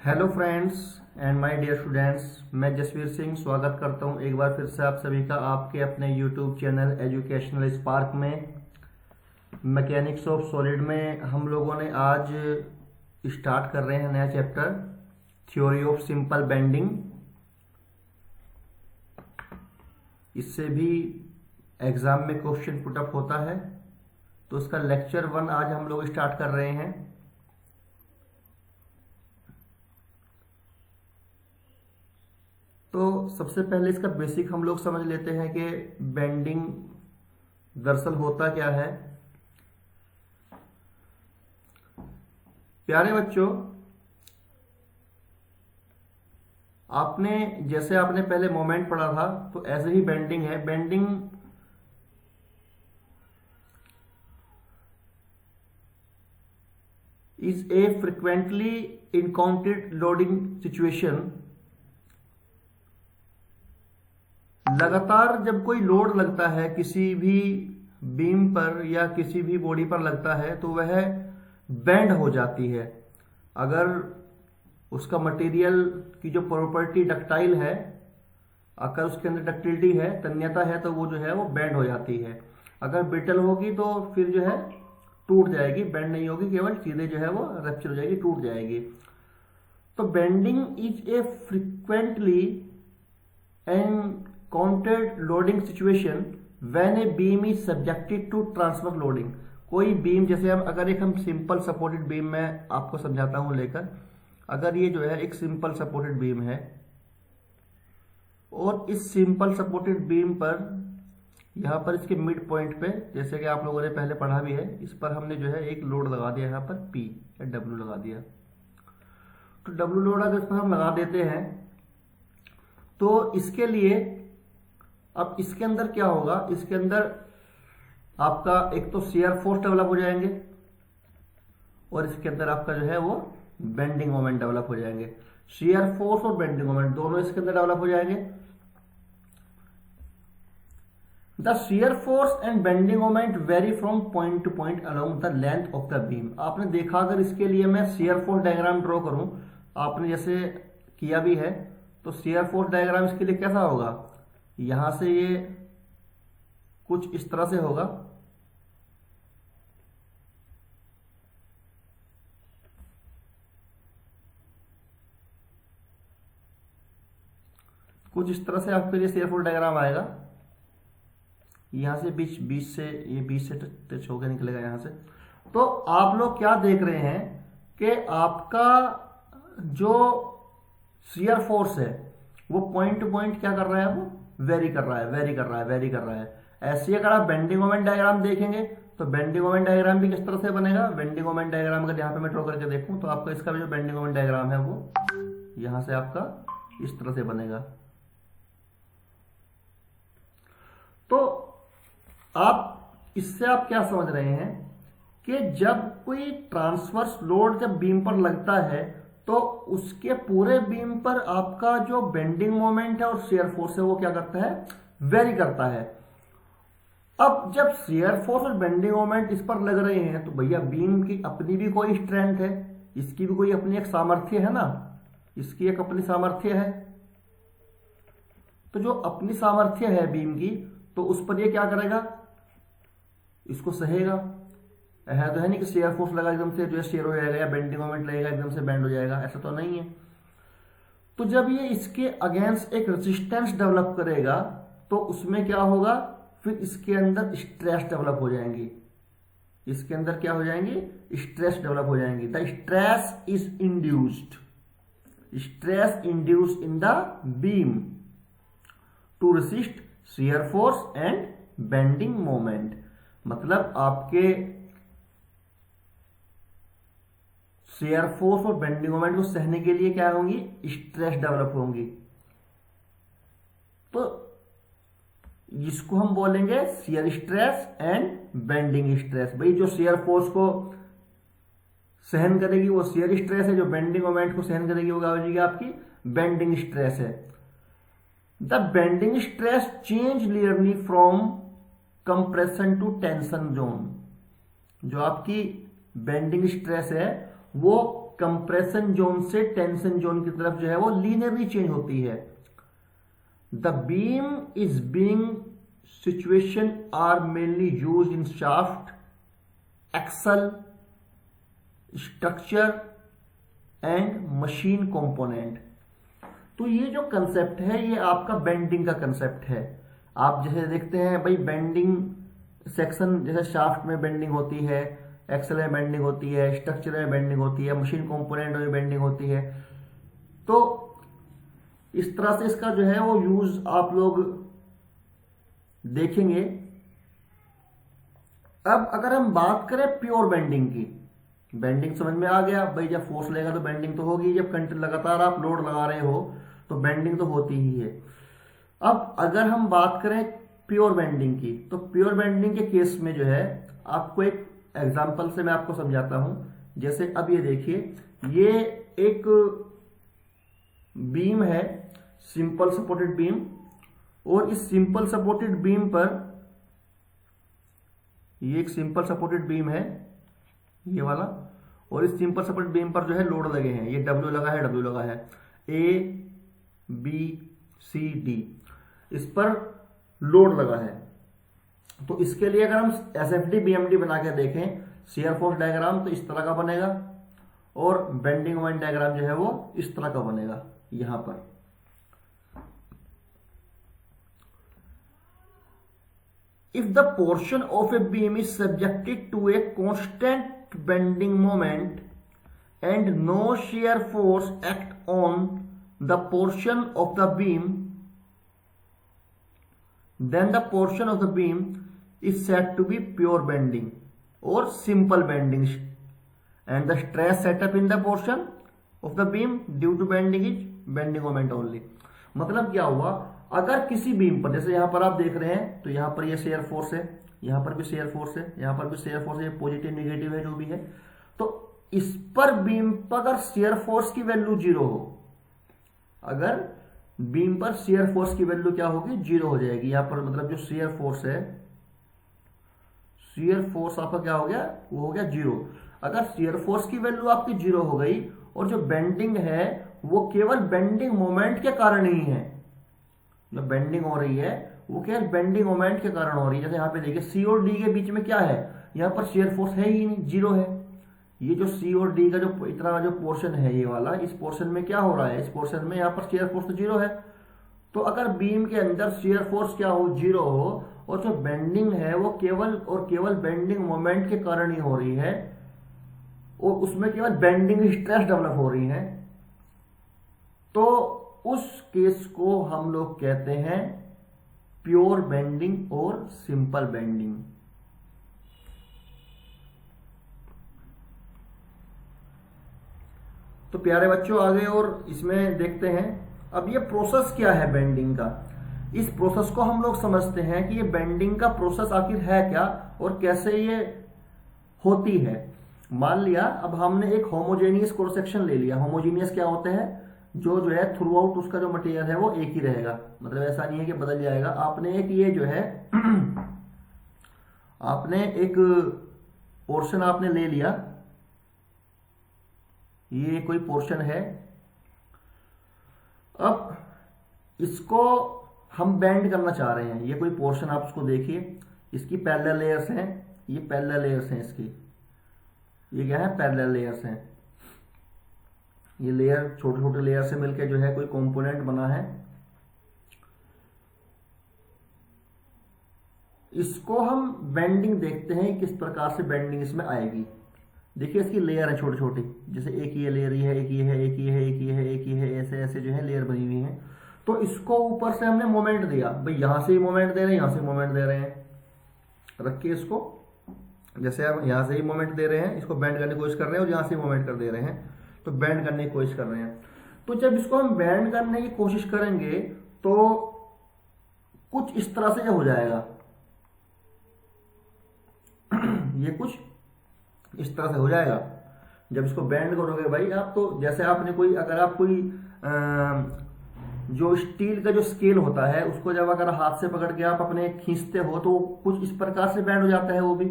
Hello friends and my dear students, मैं जसवीर सिंह स्वागत करता हूं एक बार फिर से आप सभी का आपके अपने यूट्यूब चैनल एजुकेशनल स्पार्क में। मैकेनिक्स ऑफ सॉलिड में हम लोगों ने आज स्टार्ट कर रहे हैं नया chapter theory of simple bending. इससे भी एग्जाम में क्वेश्चन पुट अप होता है, तो उसका लेक्चर 1 आज हम लोग स्टार्ट कर रहे हैं। तो सबसे पहले इसका बेसिक हम लोग समझ लेते हैं कि बेंडिंग दरअसल होता क्या है। प्यारे बच्चों, आपने पहले मोमेंट पढ़ा था, तो ऐसे ही बेंडिंग है। Bending is a frequently encountered loading situation. लगातार जब कोई लोड लगता है किसी भी बीम पर या किसी भी बॉडी पर लगता है तो वह बेंड हो जाती है। अगर उसका मटेरियल की जो प्रॉपर्टी डक्टाइल है, अगर उसके अंदर डक्टिलिटी है, तन्यता है, तो वो जो है वो बेंड हो जाती है। अगर ब्रिटल होगी तो फिर जो है टूट जाएगी, बेंड नहीं होगी, केवल सीधे जो है वो रप्चर हो जाएगी, टूट जाएगी। तो bending is a frequently and counted loading situation when a beam is subjected to transverse loading. कोई बीम, जैसे हम सिंपल सपोर्टेड बीम में आपको समझाता हूं लेकर, अगर ये जो है एक सिंपल सपोर्टेड बीम है और इस सिंपल सपोर्टेड बीम पर यहां पर इसके मिड पॉइंट पे, जैसे कि आप लोगों ने पहले पढ़ा भी है, इस पर हमने जो है एक लोड लगा दिया, यहां पर P या W लगा दिया। तो W लोड अगर इस पर हम लगा देते हैं तो इसके लिए अब इसके अंदर क्या होगा, इसके अंदर आपका एक तो शियर फोर्स डेवलप हो जाएंगे और इसके अंदर आपका जो है वो बेंडिंग मोमेंट डेवलप हो जाएंगे। शियर फोर्स और बेंडिंग मोमेंट दोनों इसके अंदर डेवलप हो जाएंगे। The shear force and bending moment very from point two point along the length of the beam. आपने देखा, अगर इसके लिए मैं शियर फोर्स डायग्राम ड्रॉ करूं, आपने जैसे किया भी है, तो शियर फोर्स डायग्राम इसके लिए कैसा होगा, यहां से ये कुछ इस तरह से होगा, कुछ इस तरह से आपके लिए शियर फोर्स डायग्राम आएगा। यहां से बीच से टच होकर निकलेगा यहां से। तो आप लोग क्या देख रहे हैं कि आपका जो शियर फोर्स है वो पॉइंट टू पॉइंट क्या कर रहा है, वो वेरी कर रहा है। ऐसे ही अगर आप बेंडिंग मोमेंट डायग्राम देखेंगे तो बेंडिंग मोमेंट डायग्राम भी किस तरह से बनेगा। बेंडिंग मोमेंट डायग्राम अगर यहाँ पे मैं ड्रॉ करके देखूं तो आपका इसका भी जो बेंडिंग मोमेंट डायग्राम है वो यहां से आपका इस तरह से बनेगा। तो इससे आप क्या समझ रहे हैं कि जब कोई ट्रांसवर्स लोड जब बीम पर लगता है तो उसके पूरे बीम पर आपका जो बेंडिंग मोमेंट है और शियर फोर्स है वो क्या करता है, वेरी करता है। अब जब शियर फोर्स और बेंडिंग मोमेंट इस पर लग रहे हैं तो भैया बीम की अपनी भी कोई स्ट्रेंथ है, इसकी भी कोई अपनी एक सामर्थ्य है ना, इसकी एक अपनी सामर्थ्य है। तो जो अपनी सामर्थ्य है बीम की, तो उस पर ये क्या करेगा, इसको सहेगा। है तो है नहीं कि शियर फोर्स लगा एकदम से जो है शेयर हो जाएगा या बेंडिंग मोमेंट लगेगा एकदम से बेंड हो जाएगा, ऐसा तो नहीं है। तो जब ये इसके अगेंस्ट एक रेजिस्टेंस डेवलप करेगा तो उसमें क्या होगा, फिर इसके अंदर स्ट्रेस डेवलप हो जाएंगी। इसके अंदर क्या हो जाएंगी, स्ट्रेस डेवलप हो जाएंगी। The stress is induced in the beam to resist shear force and bending moment. मतलब आपके शियर फोर्स और बेंडिंग मोमेंट को सहने के लिए क्या होंगी, स्ट्रेस डेवलप होंगी। तो जिसको हम बोलेंगे shear stress and bending stress. भाई जो शियर फोर्स को सहन करेगी वो शियर स्ट्रेस है, जो बेंडिंग मोमेंट को सहन करेगी वो क्या हो जाएगी, आपकी बेंडिंग स्ट्रेस है। The bending stress change linearly from compression to tension zone. जो आपकी बेंडिंग स्ट्रेस है वो कंप्रेशन जोन से टेंशन जोन की तरफ जो है वो लीनियरली चेंज होती है। The beam is being situation are mainly used in shaft, axle, structure and machine component. तो ये जो कंसेप्ट है ये आपका बेंडिंग का कंसेप्ट है। आप जैसे देखते हैं भाई बेंडिंग सेक्शन, जैसे शाफ्ट में बेंडिंग होती है, एक्सल में बेंडिंग होती है, स्ट्रक्चर में बेंडिंग होती है, मशीन कंपोनेंट में बेंडिंग होती है। तो इस तरह से इसका जो है वो यूज आप लोग देखेंगे। अब अगर हम बात करें प्योर बेंडिंग की, बेंडिंग समझ में आ गया भाई, जब फोर्स लगेगा तो बेंडिंग तो होगी, जब लगातार आप लोड लगा रहे हो तो बेंडिंग तो होती ही है। अब अगर हम बात करें प्योर बेंडिंग की, तो प्योर बेंडिंग के केस में जो है आपको एक एग्जांपल से मैं आपको समझाता हूं। जैसे अब ये देखिए, ये एक बीम है, सिंपल सपोर्टेड बीम, और इस सिंपल सपोर्टेड बीम पर, ये एक सिंपल सपोर्टेड बीम है ये वाला, और इस सिंपल सपोर्टेड बीम पर जो है लोड लगे हैं, ये डब्ल्यू लगा है, डब्ल्यू लगा है, ए बी सी डी, इस पर लोड लगा है। तो इसके लिए अगर हम एसएफडी बीएमडी बना के देखें शियर फोर्स डायग्राम, तो इस तरह का बनेगा, और बेंडिंग मोमेंट डायग्राम जो है वो इस तरह का बनेगा यहां पर। If the portion of a beam is subjected to a constant bending moment and no shear force act on the portion of the beam, then the portion of the beam is said to be pure bending or simple bending, and the stress set up in the portion of the beam due to bending is bending moment only। मतलब क्या हुआ, अगर किसी beam पर, जैसे यहां पर आप देख रहे हैं, तो यहां पर ये शेयर फोर्स है, यहां पर भी शेयर फोर्स है, यहां पर भी शेयर फोर्स है, पॉजिटिव नेगेटिव है जो भी है, तो इस पर बीम पर अगर शेयर फोर्स की वैल्यू जीरो हो, अगर बीम पर शेयर फोर्स की वैल्यू क्या होगी, जीरो हो जाएगी। यहां पर मतलब जो शेयर फोर्स है, शेयर फोर्स आपका क्या हो गया, वो हो गया जीरो। अगर शेयर फोर्स की वैल्यू आपकी जीरो हो गई और जो बेंडिंग है वो केवल बेंडिंग मोमेंट के कारण ही है, जो बेंडिंग हो रही है वो केवल बेंडिंग मोमेंट के कारण हो रही है। जैसे यहाँ पे देखिए सी और डी के बीच में क्या है, यहाँ पर शेयर फोर्स है ही नहीं, जीरो है। ये जो सी और डी का जो इतना जो पोर्शन है ये वाला, इस पोर्शन में क्या हो रहा है, इस पोर्शन में यहाँ पर शेयर फोर्स तो जीरो है। तो अगर बीम के अंदर शेयर फोर्स क्या हो, जीरो हो, और जो बेंडिंग है वो केवल और केवल बेंडिंग मोमेंट के कारण ही हो रही है, और उसमें केवल बेंडिंग स्ट्रेस डेवलप हो रही है, तो उस केस को हम लोग कहते हैं प्योर बेंडिंग और सिंपल बेंडिंग। तो प्यारे बच्चों आगे और इसमें देखते हैं। अब ये प्रोसेस क्या है बेंडिंग का, इस प्रोसेस को हम लोग समझते हैं कि ये बेंडिंग का प्रोसेस आखिर है क्या और कैसे ये होती है। मान लिया अब हमने एक होमोजेनियस क्रॉस सेक्शन ले लिया। होमोजेनियस क्या होते हैं, जो है थ्रू आउट उसका जो मटेरियल है वो एक ही रहेगा, मतलब ऐसा नहीं है कि बदल जाएगा। आपने एक ये जो है आपने एक पोर्शन आपने ले लिया, ये कोई पोर्शन है, अब इसको हम बेंड करना चाह रहे हैं। ये कोई पोर्शन आप उसको देखिए, इसकी पैरेलल लेयर्स हैं, ये पैरेलल लेयर्स हैं इसकी, ये क्या है, पैरेलल लेयर्स हैं। ये लेयर छोटे छोटे लेयर से मिलकर जो है कोई कंपोनेंट बना है। इसको हम बेंडिंग देखते हैं किस प्रकार से बेंडिंग इसमें आएगी। देखिए इसकी लेयर है छोटी छोटी, जैसे एक ये लेयर ये है, एक ये है, एक ये है, एक ये है, एक ये है, ऐसे ऐसे जो है लेयर बनी हुई है। तो इसको ऊपर से हमने मोमेंट दिया, भाई यहां से ही मोमेंट दे रहे हैं, यहां से मोमेंट दे रहे हैं, रखिए इसको, जैसे आप यहां से ही मोमेंट दे रहे हैं, इसको बेंड करने की कोशिश कर रहे हैं और यहां से मोमेंट कर दे रहे हैं, तो बेंड करने की कोशिश कर रहे हैं। तो जब इसको हम बेंड करने की कोशिश करेंगे तो कुछ इस तरह से हो जाएगा, ये कुछ इस तरह से हो जाएगा जब इसको बेंड करोगे भाई आप। तो जैसे आपने कोई, अगर आप कोई जो स्टील का जो स्केल होता है उसको जब अगर हाथ से पकड़ के आप अपने खींचते हो तो कुछ इस प्रकार से बेंड हो जाता है, वो भी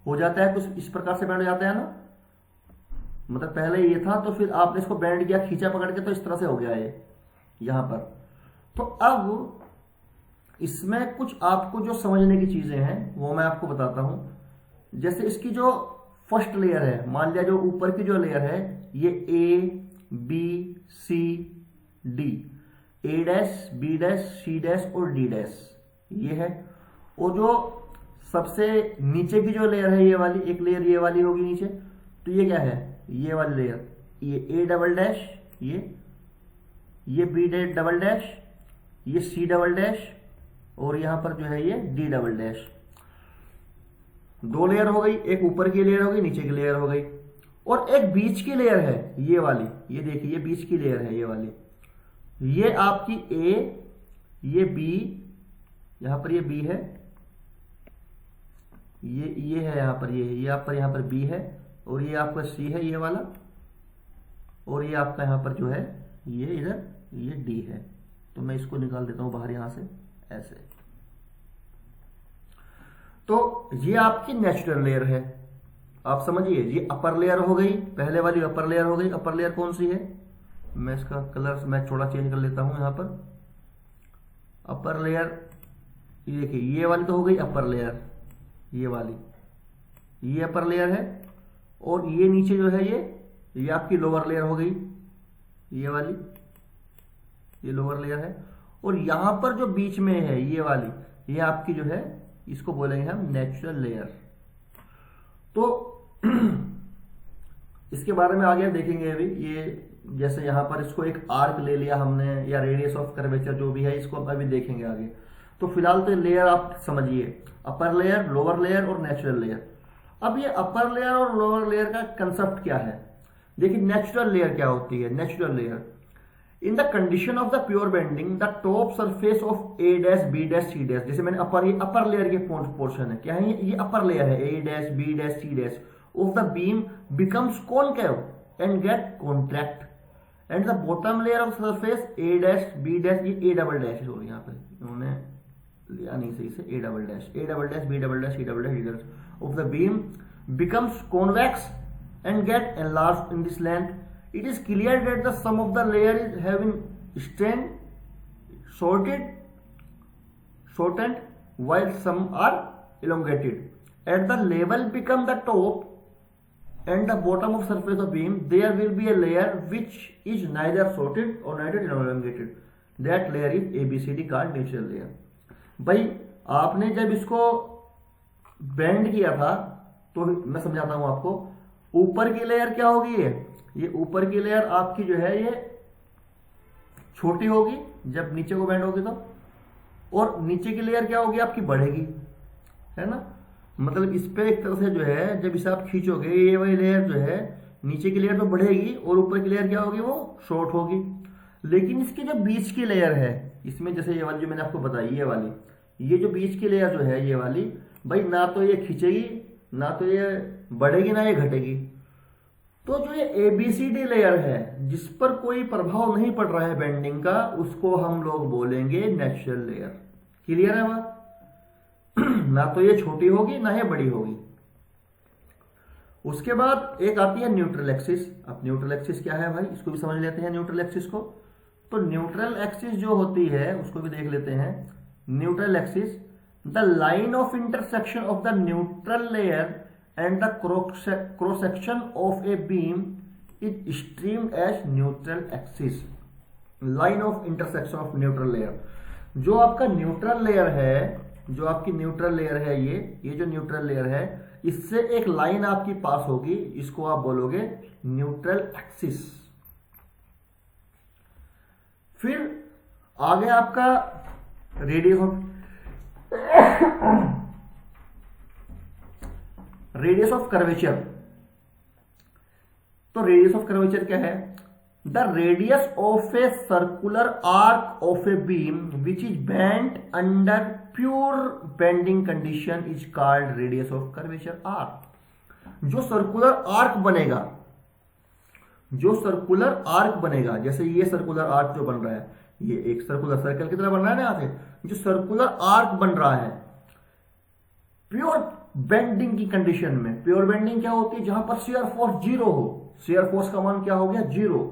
हो जाता है, कुछ इस प्रकार से बेंड हो जाता है ना। मतलब पहले ये था तो फिर आपने इसको बेंड किया, खींचा पकड़ के, तो इस तरह से हो गया ये यहां पर। तो अब इसमें कुछ आपको जो समझने की चीजें हैं वो मैं आपको बताता हूं। जैसे इसकी जो फर्स्ट लेयर है, मान लिया जो ऊपर की जो लेयर है ये A B C D, A dash B dash C dash और डी डैश ये है। और जो सबसे नीचे की जो लेयर है ये वाली, एक लेयर ये वाली होगी नीचे, तो ये क्या है, ये वाली लेयर, ये ए डबल डैश, ये बी डबल डैश, ये सी डबल डैश और यहां पर जो है ये डी डबल डैश। दो लेयर हो गई, एक ऊपर की लेयर हो गई, नीचे की लेयर हो गई। और एक बीच की लेयर है ये वाली, ये देखिए ये बीच की लेयर है ये वाली, ये आपकी ए, ये बी, यहां पर ये बी है, ये है यहां पर, ये यहां पर बी है, और ये आपका सी है ये वाला, और ये आपका यहां पर जो है ये इधर ये डी है। तो मैं इसको निकाल देता हूं बाहर यहां से ऐसे। तो ये आपकी नेचुरल लेयर है, आप समझिए, ये अपर लेयर हो गई, पहले वाली अपर लेयर हो गई। अपर लेयर कौन सी है, मैं इसका कलर मैं थोड़ा चेंज कर लेता हूं यहां पर। अपर लेयर ये देखिए, ये वाली तो हो गई अपर लेयर, ये वाली ये अपर लेयर है। और ये नीचे जो है ये आपकी लोअर लेयर हो गई, ये वाली ये लोअर लेयर है। और यहां पर जो बीच में है ये वाली, ये आपकी जो है इसको बोलेंगे हम नेचुरल लेयर। तो इसके बारे में आगे देखेंगे अभी। ये जैसे यहां पर इसको एक आर्क ले लिया हमने, या रेडियस ऑफ कर्वेचर जो भी है, इसको अभी देखेंगे आगे। तो फिलहाल तो लेयर आप समझिए, अपर लेयर, लोअर लेयर और नेचुरल लेयर। अब ये अपर लेयर और लोअर लेयर का कंसेप्ट क्या है, देखिए नेचुरल लेयर क्या होती है। Natural layer, in the condition of the pure bending the top surface of A dash B dash C dash, जैसे मैंने अपर लेयर के पोर्शन है, क्या है ये अपर लेयर है, A dash B dash C dash of the beam becomes concave and get contract, and the bottom layer of surface A dash B dash, ये A double dash है, यहाँ पे इन्होंने लिया नहीं सही से, A double dash B double dash C double dash D dash of the beam becomes convex and get enlarged in this length. It is clear that the sum of the layer is having strained, shortened, while some are elongated. At the level become the top and the bottom of surface of beam, there will be a layer which is neither shortened or neither elongated. That layer is ABCD called natural layer. भाई आपने जब इसको bend किया था तो मैं समझाता हूं आपको। ऊपर की लेयर क्या होगी, ये ऊपर की लेयर आपकी जो है ये छोटी होगी जब नीचे को बेंड होगी तो, और नीचे की लेयर क्या होगी आपकी बढ़ेगी, है ना। मतलब इस पे एक तरह से जो है जब इसे आप खींचोगे, ये वाली लेयर जो है नीचे की लेयर तो बढ़ेगी और ऊपर की लेयर क्या होगी, वो शॉर्ट होगी। लेकिन इसकी जो बीच की लेयर है, इसमें जैसे ये वाली जो मैंने आपको बताई, ये वाली, ये जो बीच की लेयर जो है ये वाली, भाई ना तो ये खींचेगी, ना तो ये बढ़ेगी, ना ये घटेगी। तो जो ये एबीसीडी लेयर है जिस पर कोई प्रभाव नहीं पड़ रहा है बेंडिंग का, उसको हम लोग बोलेंगे नेचुरल लेयर। क्लियर है बात। ना तो ये छोटी होगी ना ये बड़ी होगी। उसके बाद एक आती है न्यूट्रल एक्सिस। अब न्यूट्रल एक्सिस क्या है भाई, इसको भी समझ लेते हैं न्यूट्रल एक्सिस को। तो न्यूट्रल एक्सिस जो होती है उसको भी देख लेते हैं। Neutral axis, the line of intersection of the neutral layer and the cross section of a beam is streamed as neutral axis. Line of intersection of neutral layer, जो आपका न्यूट्रल लेयर है, जो आपकी न्यूट्रल लेयर है, ये जो neutral layer है, इससे एक लाइन आपकी पास होगी, इसको आप बोलोगे न्यूट्रल एक्सिस। फिर आगे आपका रेडियस ऑफ कर्वेचर। तो रेडियस ऑफ कर्वेचर क्या है, the radius of a circular arc of a beam which is bent under pure bending condition is called radius of curvature arc. जो सर्कुलर आर्क बनेगा, जो circular arc बनेगा, जैसे ये circular arc जो बन रहा है, ये एक सर्कुलर सर्कल की तरह बन रहा है ना यहां से, जो सर्कुलर आर्क बन रहा है प्योर बेंडिंग की कंडीशन में। प्योर बेंडिंग क्या होती है, जहां पर शियर फोर्स जीरो हो, शेयर फोर्स का मान क्या हो गया 0।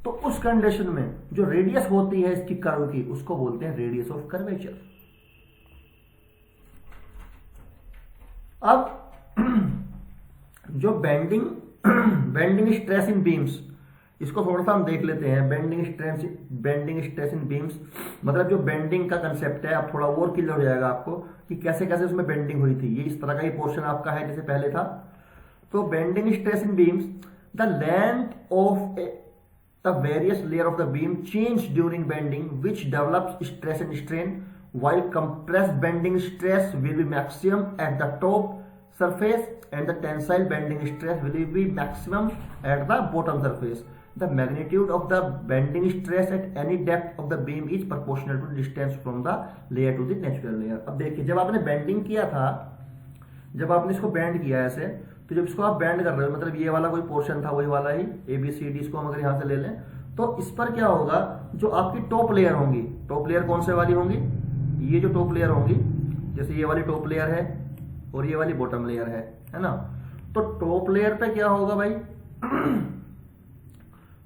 तो उस कंडीशन में जो रेडियस होती है इसकी कर्व की उसको बोलते हैं रेडियस ऑफ कर्वेचर। अब जो बेंडिंग स्ट्रेस इन बीम्स, इसको थोड़ा सा हम देख लेते हैं। बेंडिंग स्ट्रेस इन बीम्स मतलब जो बेंडिंग का कंसेप्ट है, अब थोड़ा और क्लियर हो जाएगा आपको कि कैसे कैसे उसमें बेंडिंग हुई थी। ये इस तरह का ही पोर्शन आपका है जैसे पहले था। तो bending stress in beams, the length of the various layer of the beam change during bending which develops stress and strain, while compressed bending stress will be maximum at the top surface and the tensile bending stress will be maximum at the bottom surface. The magnitude of the bending stress at any depth of the beam is proportional to distance from the layer to the natural layer. अब देखिए, जब आपने bending किया था, जब आपने इसको bend किया ऐसे, तो जब इसको आप बेंड कर रहे हो, मतलब ये वाला कोई पोर्शन था वही वाला ही ABCD, इसको हम अगर यहां से ले लें तो इस पर क्या होगा, जो आपकी टॉप लेयर होंगी, टॉप लेयर कौन से वाली होंगी, ये जो टॉप लेयर होंगी, जैसे ये वाली टॉप लेयर है और ये वाली बॉटम लेयर है ना। तो टॉप लेयर पे क्या होगा भाई,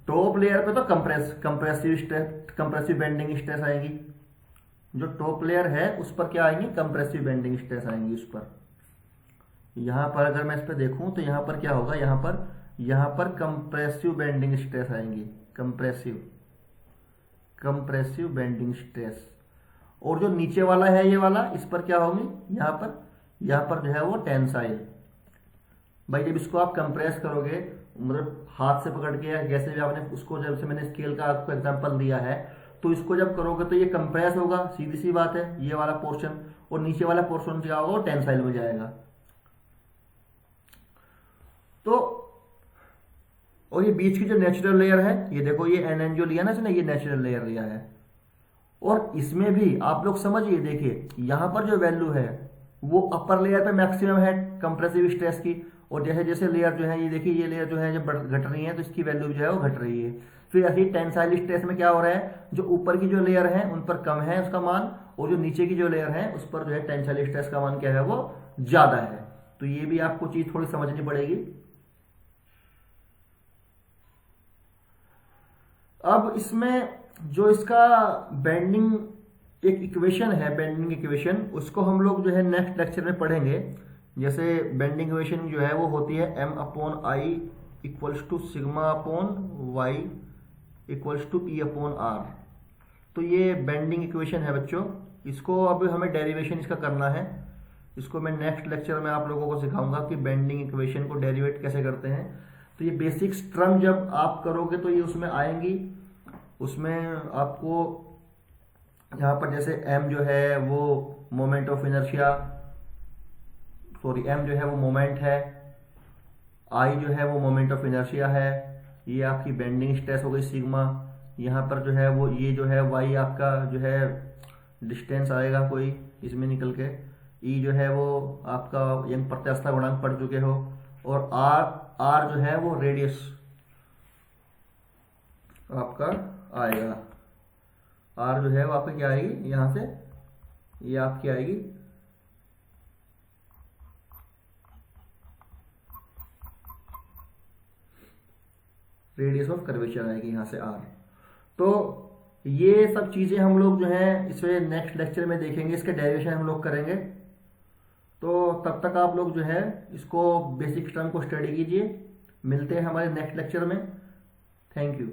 टॉप लेयर पे तो कंप्रेसिव बेंडिंग स्ट्रेस आएंगी। जो टॉप लेयर है उस पर क्या आएंगी, कंप्रेसिव बेंडिंग स्ट्रेस आएंगी उस पर। यहां पर अगर मैं इस पर देखूं तो यहां पर क्या होगा, यहां पर कंप्रेसिव बेंडिंग स्ट्रेस आएंगी, कंप्रेसिव बेंडिंग स्ट्रेस। और जो नीचे वाला है ये वाला, इस पर क्या होंगी, यहां पर जो है वो टेंसाइल। भाई जब इसको आप कंप्रेस करोगे, मतलब हाथ से पकड़ के या जैसे भी आपने उसको, जब से मैंने स्केल का आपको एग्जांपल दिया है, तो इसको जब करोगे तो ये कंप्रेस होगा, सीधी सी बात है, ये वाला पोर्शन, और नीचे वाला पोर्शन क्या होगा, वो टेंसाइल में जाएगा। तो और ये बीच की जो नेचुरल लेयर है, ये देखो, ये NN जो लिया ना इसने, ये नेचुरल लेयर लिया है। और इसमें भी आप लोग समझिए, देखिए यहां पर जो वैल्यू है वो अपर लेयर पे मैक्सिमम है कंप्रेसिव स्ट्रेस की, और जैसे जैसे लेयर जो है, ये देखिए ये लेयर जो है जब घट रही है तो इसकी वैल्यू जो है वो घट रही है। फिर ऐसे ही टेंसाइल स्ट्रेस में क्या हो रहा है, जो ऊपर की जो लेयर है उन पर कम है उसका मान, और जो नीचे की जो लेयर है उस पर जो है टेंसाइल स्ट्रेस का मान क्या है, वो ज्यादा है। तो ये भी आपको चीज थोड़ी समझनी पड़ेगी। अब इसमें जो इसका बेंडिंग एक इक्वेशन है, बेंडिंग इक्वेशन, उसको हम लोग जो है नेक्स्ट लेक्चर में पढ़ेंगे। जैसे बेंडिंग इक्वेशन जो है वो होती है M/I = σ/y = E/r। तो ये बेंडिंग इक्वेशन है बच्चों। इसको अब हमें डेरिवेशन इसका करना है। इसको मैं नेक्स्ट लेक्चर में आप लोगों को सिखाऊंगा कि बेंडिंग इक्वेशन को डेरिवेट कैसे करते हैं। तो ये बेसिक्स टर्म जब आप करोगे तो ये उसमें आएंगी। उसमें आपको यहाँ पर जैसे M जो है वो मोमेंट ऑफ इनर्शिया, M जो है वो मोमेंट है, I जो है वो मोमेंट ऑफ इनर्शिया है, ये आपकी बेंडिंग स्ट्रेस हो गई सिग्मा। यहाँ पर जो है वो ये जो है Y आपका जो है डिस्टेंस आएगा कोई इसमें निकल के, E जो है वो आपका यंग प्रत्यास्था गुणांक पढ़ चुके हो, और R जो है वो रेडियस आपका आएगा। R जो है वो आपकी क्या आएगी, यहां से ये आपकी आएगी रेडियस ऑफ कर्वेचर आएगी यहां से R। तो ये सब चीजें हम लोग जो है इसे नेक्स्ट लेक्चर में देखेंगे, इसके डेरिवेशन हम लोग करेंगे। तो तब तक आप लोग जो है इसको बेसिक टर्म को स्टडी कीजिए। मिलते हैं हमारे नेक्स्ट लेक्चर में। Thank you.